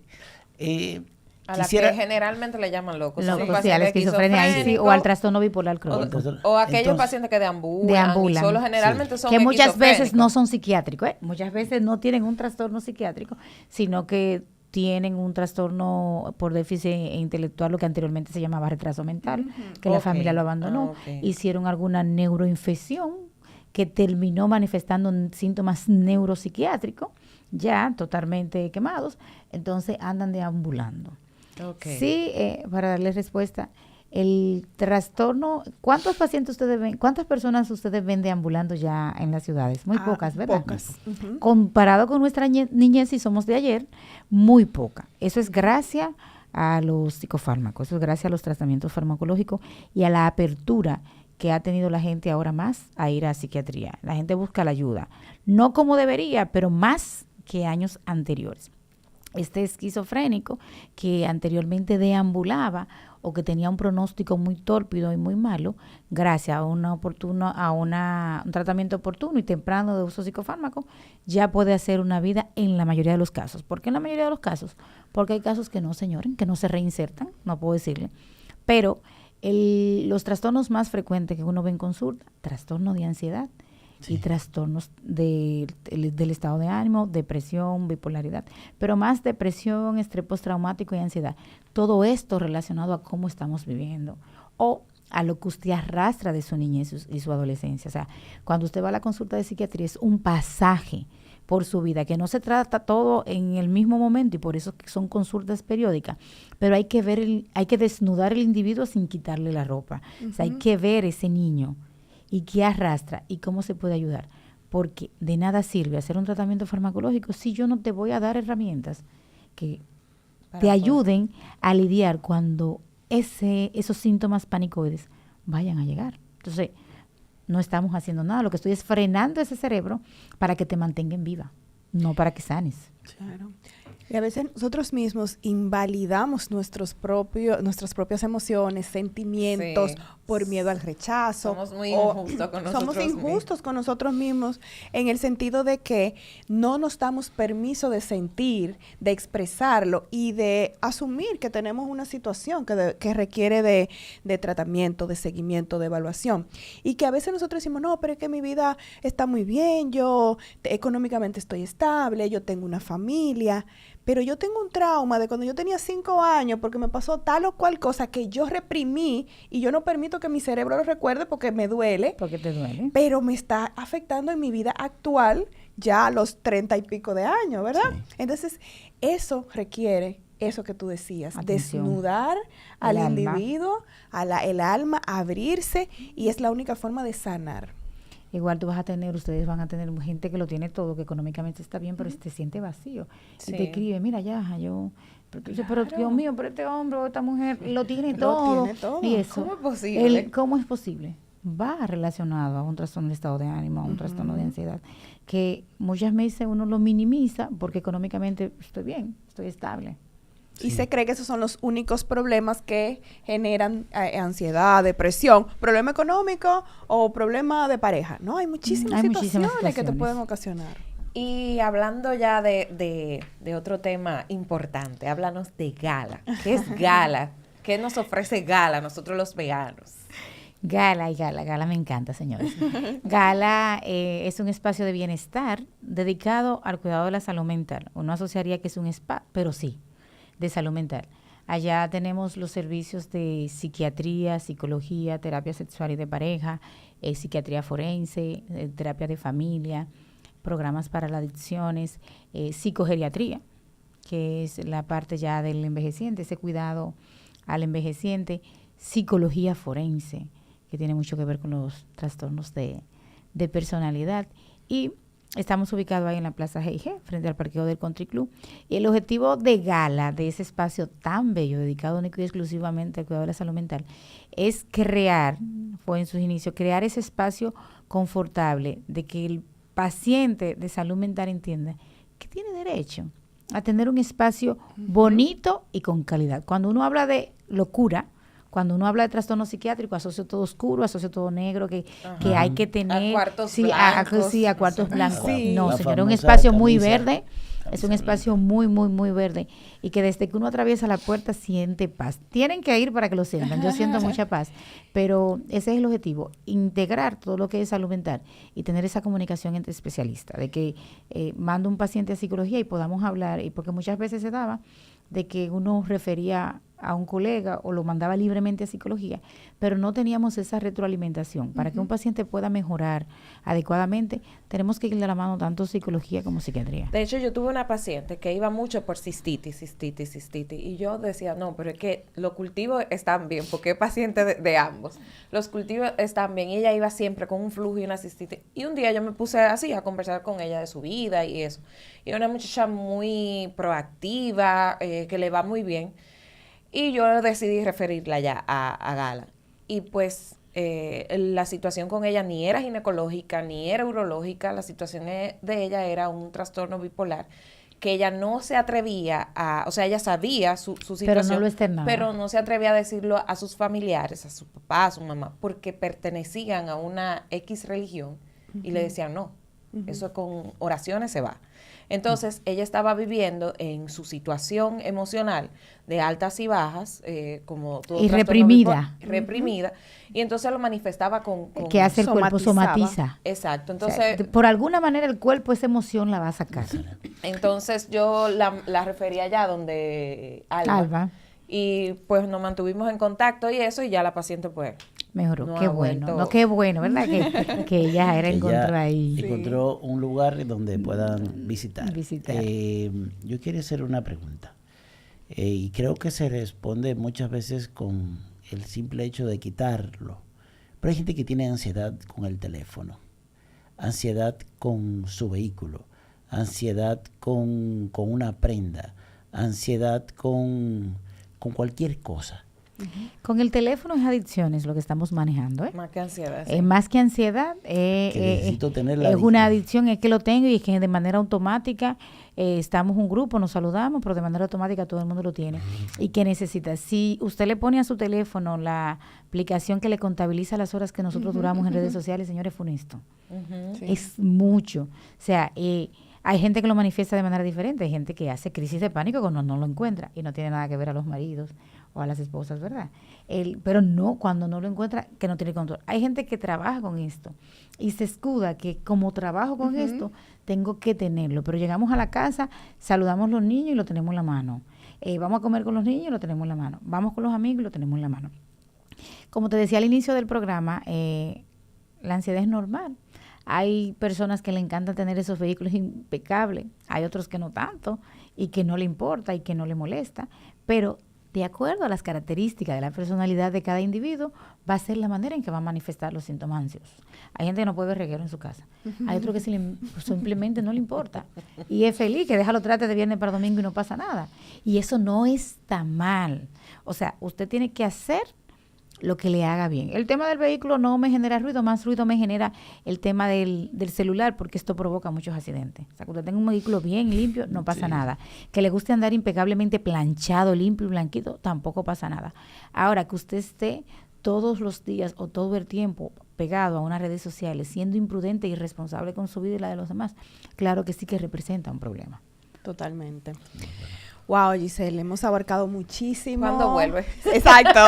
A la Quisiera- que generalmente le llaman locos. Locos, Son sí, a la pacientes esquizofrenia ahí sí, esquizofrénicos, o al trastorno bipolar crónico. o aquellos Entonces, pacientes que deambulan, Deambulan. y solo generalmente son Que muchas veces esquizofrénicos. no son psiquiátricos, ¿eh? Muchas veces no tienen un trastorno psiquiátrico, sino que tienen un trastorno por déficit intelectual, lo que anteriormente se llamaba retraso mental, que la Ok. familia lo abandonó, Ah, ok. hicieron alguna neuroinfección que terminó manifestando síntomas neuropsiquiátricos, ya totalmente quemados, entonces andan deambulando. Ok. Sí, para darle respuesta, el trastorno, ¿cuántos pacientes ustedes ven, cuántas personas ustedes ven deambulando ya en las ciudades? Muy pocas, ¿verdad? Pocas. Ujú. Comparado con nuestra niñez, si somos de ayer, muy poca. Eso es gracias a los psicofármacos, eso es gracias a los tratamientos farmacológicos y a la apertura que ha tenido la gente ahora más a ir a psiquiatría. La gente busca la ayuda, no como debería, pero más que años anteriores. Este esquizofrénico que anteriormente deambulaba o que tenía un pronóstico muy tórpido y muy malo, gracias a un tratamiento oportuno y temprano de uso de psicofármaco, ya puede hacer una vida en la mayoría de los casos. ¿Por qué en la mayoría de los casos? Porque hay casos que no, señores, que no se reinsertan, no puedo decirle, pero los trastornos más frecuentes que uno ve en consulta, trastorno de ansiedad, y trastornos del estado de ánimo, depresión, bipolaridad, pero más depresión, estrés postraumático y ansiedad. Todo esto relacionado a cómo estamos viviendo o a lo que usted arrastra de su niñez y su adolescencia. O sea, cuando usted va a la consulta de psiquiatría es un pasaje por su vida, que no se trata todo en el mismo momento y por eso son consultas periódicas, pero hay que hay que desnudar el individuo sin quitarle la ropa. O sea, hay que ver ese niño y qué arrastra y cómo se puede ayudar. Porque de nada sirve hacer un tratamiento farmacológico si yo no te voy a dar herramientas que te ayuden a lidiar cuando esos síntomas panicoides vayan a llegar. Entonces, no estamos haciendo nada. Lo que estoy es frenando ese cerebro para que te mantenga en viva, no para que sanes. Claro. Y a veces nosotros mismos invalidamos nuestras propias emociones, sentimientos, Sí. por miedo al rechazo. Somos muy o injustos con nosotros Somos injustos mismos. con nosotros mismos en el sentido de que no nos damos permiso de sentir, de expresarlo y de asumir que tenemos una situación que requiere de tratamiento, de seguimiento, de evaluación. Y que a veces nosotros decimos, no, pero es que mi vida está muy bien, yo económicamente estoy estable, yo tengo una familia. Pero yo tengo un trauma de cuando yo tenía 5 años porque me pasó tal o cual cosa que yo reprimí y yo no permito que mi cerebro lo recuerde porque me duele, Porque te duele. pero me está afectando en mi vida actual ya a los 30 y pico de años, ¿verdad? Sí. Entonces, eso requiere eso que tú decías, Atención. desnudar al El alma. individuo, el alma, abrirse y es la única forma de sanar. Igual ustedes van a tener gente que lo tiene todo, que económicamente está bien, pero se siente vacío. Sí. Y te escribe, mira, ya, pero tú dices, pero Claro. Dios mío, pero este hombre o esta mujer lo tiene Lo todo. tiene todo. Y eso, ¿Cómo es posible? ¿Cómo es posible? Va relacionado a un trastorno de estado de ánimo, a un trastorno de ansiedad, que muchas veces uno lo minimiza porque económicamente estoy bien, estoy estable. Y se cree que esos son los únicos problemas que generan ansiedad, depresión, problema económico o problema de pareja. No, hay muchísimas, Hay situaciones, muchísimas que te situaciones. pueden ocasionar. Y hablando ya de otro tema importante, háblanos de Gala. ¿Qué es Gala? ¿Qué nos ofrece Gala a nosotros los veganos? Gala me encanta, señores. Gala es un espacio de bienestar dedicado al cuidado de la salud mental. Uno asociaría que es un spa, pero sí, de salud mental. Allá tenemos los servicios de psiquiatría, psicología, terapia sexual y de pareja, psiquiatría forense, terapia de familia, programas para las adicciones, psicogeriatría, que es la parte ya del envejeciente, ese cuidado al envejeciente, psicología forense, que tiene mucho que ver con los trastornos de personalidad. Y estamos ubicados ahí en la Plaza G&G, frente al parqueo del Country Club. Y el objetivo de Gala, de ese espacio tan bello, dedicado único y exclusivamente al cuidado de la salud mental, es fue en sus inicios, crear ese espacio confortable de que el paciente de salud mental entienda que tiene derecho a tener un espacio bonito y con calidad. Cuando uno habla de locura, cuando uno habla de trastorno psiquiátrico, asocio todo oscuro, asocio todo negro, que hay que tener... A cuartos sí, blancos. a cuartos blancos. Sí. No, La señor, un famosa espacio muy camisa. verde, Es un espacio muy, muy, muy verde y que desde que uno atraviesa la puerta siente paz. Tienen que ir para que lo sientan. Yo siento mucha paz, pero ese es el objetivo, integrar todo lo que es salud mental y tener esa comunicación entre especialistas, de que mando un paciente a psicología y podamos hablar, y porque muchas veces se daba de que uno refería a un colega o lo mandaba libremente a psicología, pero no teníamos esa retroalimentación. Para que un paciente pueda mejorar adecuadamente, tenemos que ir de la mano tanto psicología como psiquiatría. De hecho, yo tuve una paciente que iba mucho por cistitis, y yo decía, no, pero es que los cultivos están bien, porque es paciente de ambos. Los cultivos están bien, y ella iba siempre con un flujo y una cistitis. Y un día yo me puse así a conversar con ella de su vida y eso. Y una muchacha muy proactiva, que le va muy bien. Y yo decidí referirla ya a Gala. Y pues la situación con ella ni era ginecológica, ni era urológica. La situación de ella era un trastorno bipolar que ella no se atrevía a, o sea, ella sabía su situación, pero no lo externaba, pero no se atrevía a decirlo a sus familiares, a su papá, a su mamá, porque pertenecían a una X religión y le decían no, eso con oraciones se va. Entonces, ella estaba viviendo en su situación emocional de altas y bajas, como todo y reprimida. Reprimida, y entonces lo manifestaba con ¿Qué hace el cuerpo? Somatiza. Exacto, entonces... O sea, por alguna manera el cuerpo esa emoción la va a sacar. Entonces, yo la refería allá donde Alba. Y pues nos mantuvimos en contacto y eso, y ya la paciente pues... Mejoró, no qué bueno, no, qué bueno, ¿verdad? Que ella encontró ahí. Encontró un lugar donde puedan visitar. Yo quiero hacer una pregunta. Y creo que se responde muchas veces con el simple hecho de quitarlo. Pero hay gente que tiene ansiedad con el teléfono, ansiedad con su vehículo, ansiedad con una prenda, ansiedad con cualquier cosa. Con el teléfono es adicciones lo que estamos manejando, ¿eh? Más que ansiedad. Sí. Más que ansiedad, necesito tener la es una adicción, es que lo tengo y es que de manera automática estamos un grupo, nos saludamos, pero de manera automática todo el mundo lo tiene. Y que necesita, si usted le pone a su teléfono la aplicación que le contabiliza las horas que nosotros duramos en redes sociales, señores, funesto. Sí. Es mucho. O sea, hay gente que lo manifiesta de manera diferente, hay gente que hace crisis de pánico cuando no lo encuentra y no tiene nada que ver a los maridos o a las esposas, ¿verdad? Pero no, cuando no lo encuentra, que no tiene control. Hay gente que trabaja con esto y se escuda que como trabajo con esto, tengo que tenerlo. Pero llegamos a la casa, saludamos a los niños y lo tenemos en la mano. Vamos a comer con los niños y lo tenemos en la mano. Vamos con los amigos y lo tenemos en la mano. Como te decía al inicio del programa, la ansiedad es normal. Hay personas que le encanta tener esos vehículos impecables, hay otros que no tanto y que no le importa y que no le molesta, pero de acuerdo a las características de la personalidad de cada individuo, va a ser la manera en que va a manifestar los síntomas ansiosos. Hay gente que no puede ver reguero en su casa, hay otro que simplemente no le importa y es feliz, que deja los trates de viernes para domingo y no pasa nada. Y eso no está mal. O sea, usted tiene que hacer lo que le haga bien. El tema del vehículo no me genera ruido, más ruido me genera el tema del celular, porque esto provoca muchos accidentes. O sea, que usted tenga un vehículo bien limpio, no pasa nada. Que le guste andar impecablemente planchado, limpio y blanquito, tampoco pasa nada. Ahora, que usted esté todos los días o todo el tiempo pegado a unas redes sociales, siendo imprudente e irresponsable con su vida y la de los demás, claro que sí que representa un problema. Totalmente. Wow, Giselle, hemos abarcado muchísimo. ¿Cuándo vuelve? Exacto.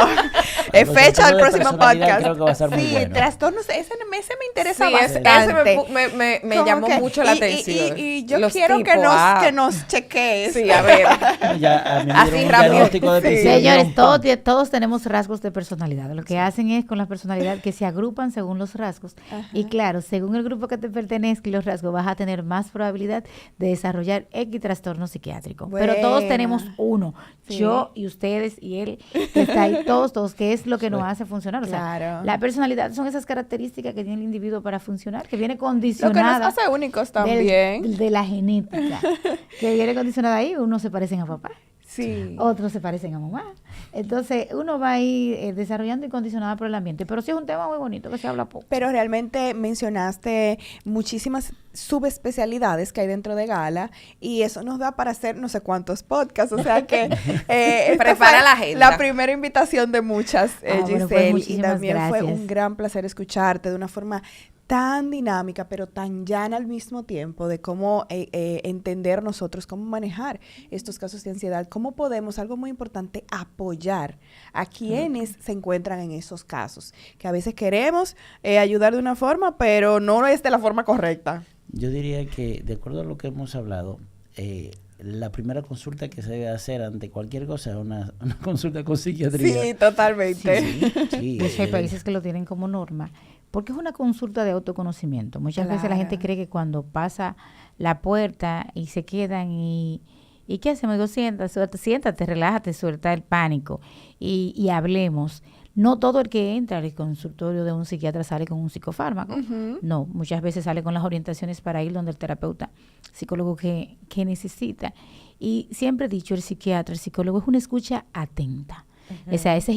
Es fecha del próximo podcast. Creo que va a ser muy bueno. Trastornos, ese me interesa sí, bastante. Ese me llamó mucho la atención. Y yo quiero que nos chequees. Sí, a ver. Ya, a mí me así dieron un rápido. diagnóstico de Señores, todos tenemos rasgos de personalidad. Lo que hacen es con la personalidad que se agrupan según los rasgos. Ajá. Y claro, según el grupo que te pertenezca y los rasgos, vas a tener más probabilidad de desarrollar X trastorno psiquiátrico. Bueno. Pero todos tenemos uno. Sí. Yo y ustedes y él, que está ahí, todos, que es lo que nos hace funcionar. O sea, la personalidad son esas características que tiene el individuo para funcionar, que viene condicionada. Lo que nos hace únicos también. De la genética. Que viene condicionada ahí, unos se parecen a papá. Sí. Otros se parecen a mamá. Entonces, uno va a ir desarrollando y condicionada por el ambiente. Pero sí es un tema muy bonito que se habla poco. Pero realmente mencionaste muchísimas subespecialidades que hay dentro de Gala y eso nos da para hacer no sé cuántos podcasts. O sea que prepara la agenda. La primera invitación de muchas, Giselle. Bueno, pues, y también gracias. fue un gran placer escucharte de una forma tan dinámica, pero tan llana al mismo tiempo de cómo entender nosotros, cómo manejar estos casos de ansiedad, cómo podemos, algo muy importante, apoyar a quienes se encuentran en esos casos, que a veces queremos ayudar de una forma, pero no es de la forma correcta. Yo diría que, de acuerdo a lo que hemos hablado, la primera consulta que se debe hacer ante cualquier cosa es una consulta con psiquiatría. Sí, totalmente. Sí, De hecho, hay países que lo tienen como norma, porque es una consulta de autoconocimiento. Muchas veces la gente cree que cuando pasa la puerta y se quedan ¿y qué hacemos? Digo, siéntate, relájate, suelta el pánico y hablemos. No todo el que entra al consultorio de un psiquiatra sale con un psicofármaco. No, muchas veces sale con las orientaciones para ir donde el terapeuta psicólogo que necesita. Y siempre he dicho, el psicólogo es una escucha atenta. O sea, esa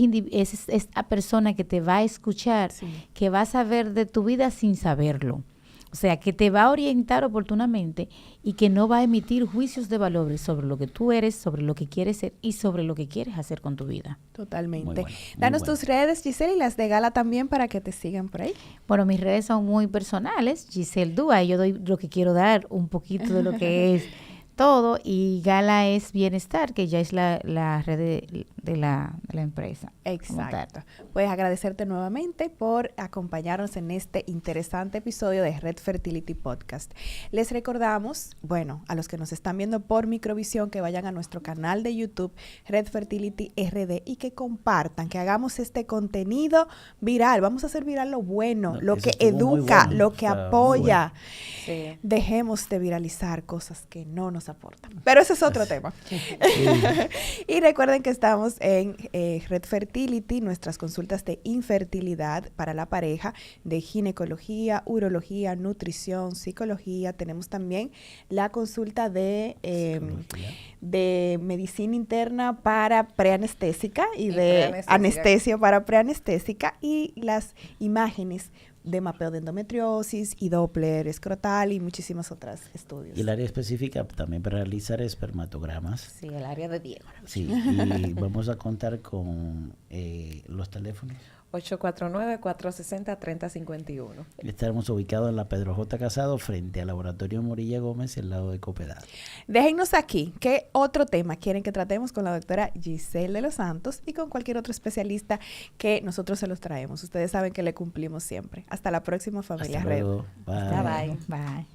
persona que te va a escuchar, que va a saber de tu vida sin saberlo. O sea, que te va a orientar oportunamente y que no va a emitir juicios de valores sobre lo que tú eres, sobre lo que quieres ser y sobre lo que quieres hacer con tu vida. Totalmente. Danos tus redes, Giselle, y las de Gala también para que te sigan por ahí. Bueno, mis redes son muy personales. Giselle Dúa, y yo doy lo que quiero dar, un poquito de lo que es todo, y Gala es Bienestar, que ya es la red de la empresa. Exacto. Pues agradecerte nuevamente por acompañarnos en este interesante episodio de Red Fertility Podcast. Les recordamos, bueno, a los que nos están viendo por Microvisión, que vayan a nuestro canal de YouTube, Red Fertility RD, y que compartan, que hagamos este contenido viral. Vamos a hacer viral lo bueno, lo que educa, lo que apoya. Sí. Dejemos de viralizar cosas que no nos aportan. Pero ese es otro tema. Y recuerden que estamos en Red Fertility, nuestras consultas de infertilidad para la pareja, de ginecología, urología, nutrición, psicología. Tenemos también la consulta de medicina interna para preanestésica y de anestesia para preanestésica, y las imágenes de mapeo de endometriosis y Doppler escrotal y muchísimos otros estudios. Y el área específica también para realizar espermatogramas. Sí, el área de Diego. Sí, y vamos a contar con los teléfonos. 849-460-3051. Estaremos ubicados en la Pedro J. Casado, frente al Laboratorio Morilla Gómez, al lado de Copedad. Déjennos aquí qué otro tema quieren que tratemos con la doctora Giselle de los Santos y con cualquier otro especialista que nosotros se los traemos. Ustedes saben que le cumplimos siempre. Hasta la próxima, familia Hasta Red. luego. Bye. Bye. Bye.